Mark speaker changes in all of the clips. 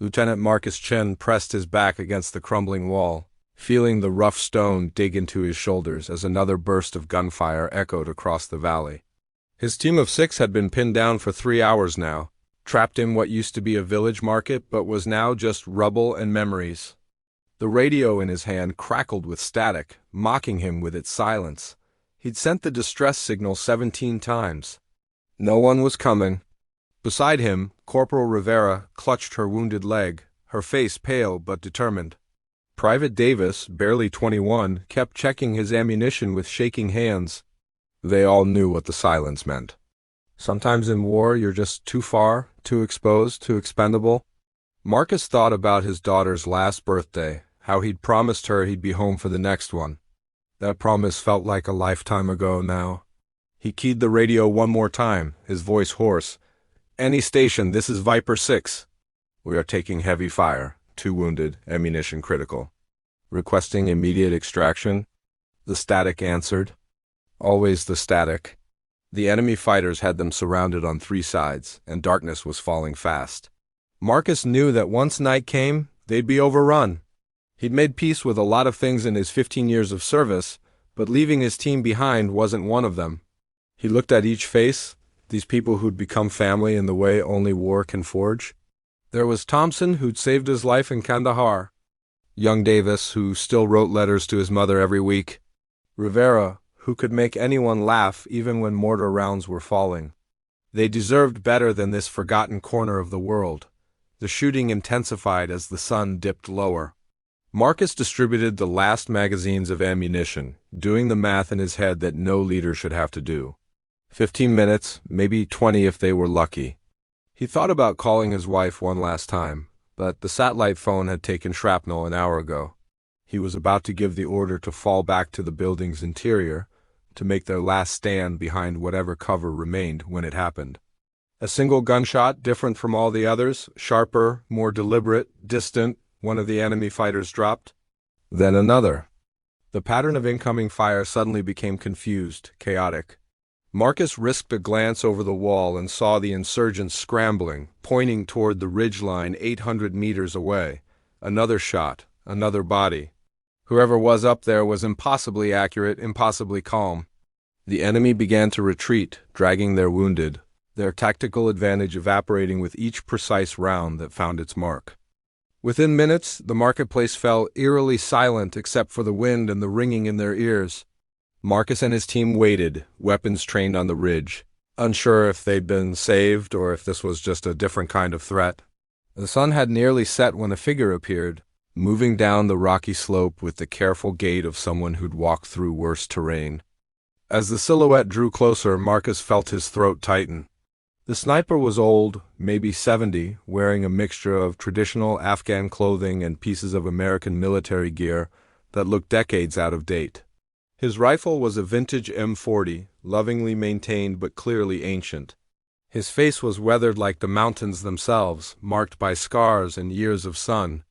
Speaker 1: Lieutenant Marcus Chen pressed his back against the crumbling wall, feeling the rough stone dig into his shoulders as another burst of gunfire echoed across the valley. His team of 6 had been pinned down for 3 hours now, trapped in what used to be a village market but was now just rubble and memories. The radio in his hand crackled with static, mocking him with its silence. He'd sent the distress signal 17 times. No one was coming. Beside him, Corporal Rivera clutched her wounded leg, her face pale but determined. Private Davis, barely 21, kept checking his ammunition with shaking hands. They all knew what the silence meant. Sometimes in war you're just too far, too exposed, too expendable. Marcus thought about his daughter's last birthday, how he'd promised her he'd be home for the next one. That promise felt like a lifetime ago now. He keyed the radio one more time, his voice hoarse. "Any station, this is Viper 6. We are taking heavy fire. 2 wounded, ammunition critical. Requesting immediate extraction." The static answered. Always the static. The enemy fighters had them surrounded on 3 sides, and darkness was falling fast. Marcus knew that once night came, they'd be overrun. He'd made peace with a lot of things in his 15 years of service, but leaving his team behind wasn't one of them. He looked at each face, these people who'd become family in the way only war can forge. There was Thompson, who'd saved his life in Kandahar. Young Davis, who still wrote letters to his mother every week. Rivera, who could make anyone laugh even when mortar rounds were falling. They deserved better than this forgotten corner of the world. The shooting intensified as the sun dipped lower. Marcus distributed the last magazines of ammunition, doing the math in his head that no leader should have to do. 15 minutes, maybe 20 if they were lucky. He thought about calling his wife one last time, but the satellite phone had taken shrapnel an hour ago. He was about to give the order to fall back to the building's interior, to make their last stand behind whatever cover remained when it happened. A single gunshot, different from all the others, sharper, more deliberate, distant, one of the enemy fighters dropped. Then another. The pattern of incoming fire suddenly became confused, chaotic. Marcus risked a glance over the wall and saw the insurgents scrambling, pointing toward the ridgeline 800 meters away. Another shot, another body. Whoever was up there was impossibly accurate, impossibly calm. The enemy began to retreat, dragging their wounded, their tactical advantage evaporating with each precise round that found its mark. Within minutes, the marketplace fell eerily silent except for the wind and the ringing in their ears. Marcus and his team waited, weapons trained on the ridge, unsure if they'd been saved or if this was just a different kind of threat. The sun had nearly set when a figure appeared, moving down the rocky slope with the careful gait of someone who'd walked through worse terrain. As the silhouette drew closer, Marcus felt his throat tighten. The sniper was old, maybe 70, wearing a mixture of traditional Afghan clothing and pieces of American military gear that looked decades out of date. His rifle was a vintage M40, lovingly maintained but clearly ancient. His face was weathered like the mountains themselves, marked by scars and years of sun.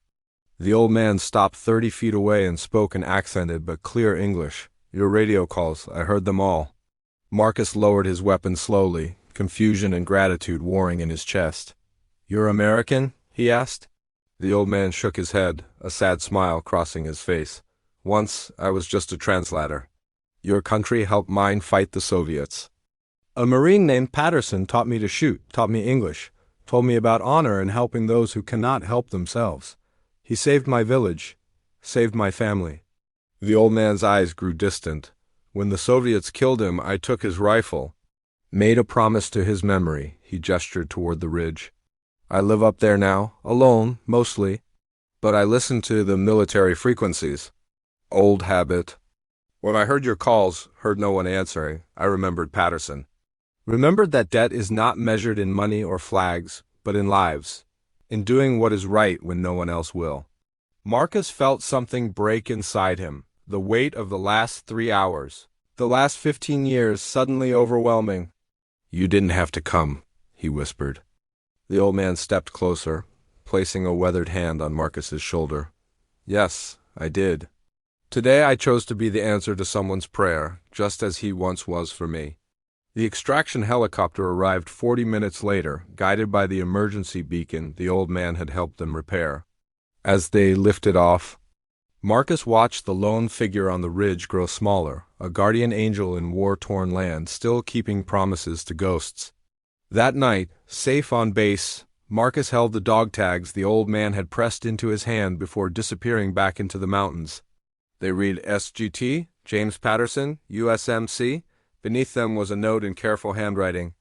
Speaker 1: The old man stopped 30 feet away and spoke in accented but clear English. "Your radio calls, I heard them all." Marcus lowered his weapon slowly, confusion and gratitude warring in his chest. "You're American?" he asked. The old man shook his head, a sad smile crossing his face. "Once, I was just a translator. Your country helped mine fight the Soviets. A Marine named Patterson taught me to shoot, taught me English, told me about honor and helping those who cannot help themselves. He saved my village, saved my family." The old man's eyes grew distant. "When the Soviets killed him, I took his rifle. Made a promise to his memory," he gestured toward the ridge. "I live up there now, alone, mostly. But I listen to the military frequencies. Old habit. When I heard your calls, heard no one answering, I remembered Patterson. Remembered that debt is not measured in money or flags, but in lives. In doing what is right when no one else will." Marcus felt something break inside him, the weight of the last 3 hours, the last 15 years suddenly overwhelming. "You didn't have to come," he whispered. The old man stepped closer, placing a weathered hand on Marcus's shoulder. "Yes, I did. Today I chose to be the answer to someone's prayer, just as he once was for me. The extraction helicopter arrived 40 minutes later, guided by the emergency beacon the old man had helped them repair. As they lifted off, Marcus watched the lone figure on the ridge grow smaller, a guardian angel in war-torn land, still keeping promises to ghosts. That night, safe on base, Marcus held the dog tags the old man had pressed into his hand before disappearing back into the mountains. They read SGT, James Patterson, USMC. Beneath them was a note in careful handwriting.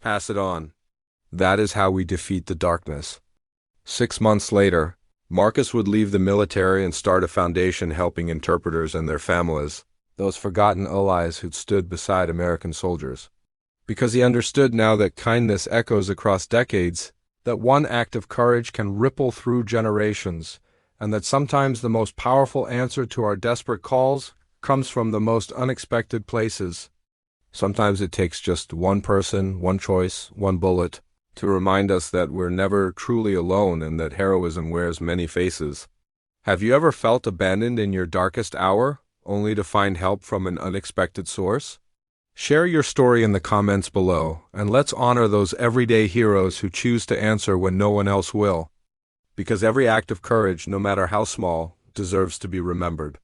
Speaker 1: Pass it on. That is how we defeat the darkness. 6 months later, Marcus would leave the military and start a foundation helping interpreters and their families, those forgotten allies who'd stood beside American soldiers. Because he understood now that kindness echoes across decades, that one act of courage can ripple through generations, and that sometimes the most powerful answer to our desperate calls comes from the most unexpected places. Sometimes it takes just one person, one choice, one bullet, to remind us that we're never truly alone and that heroism wears many faces. Have you ever felt abandoned in your darkest hour, only to find help from an unexpected source? Share your story in the comments below, and let's honor those everyday heroes who choose to answer when no one else will. Because every act of courage, no matter how small, deserves to be remembered.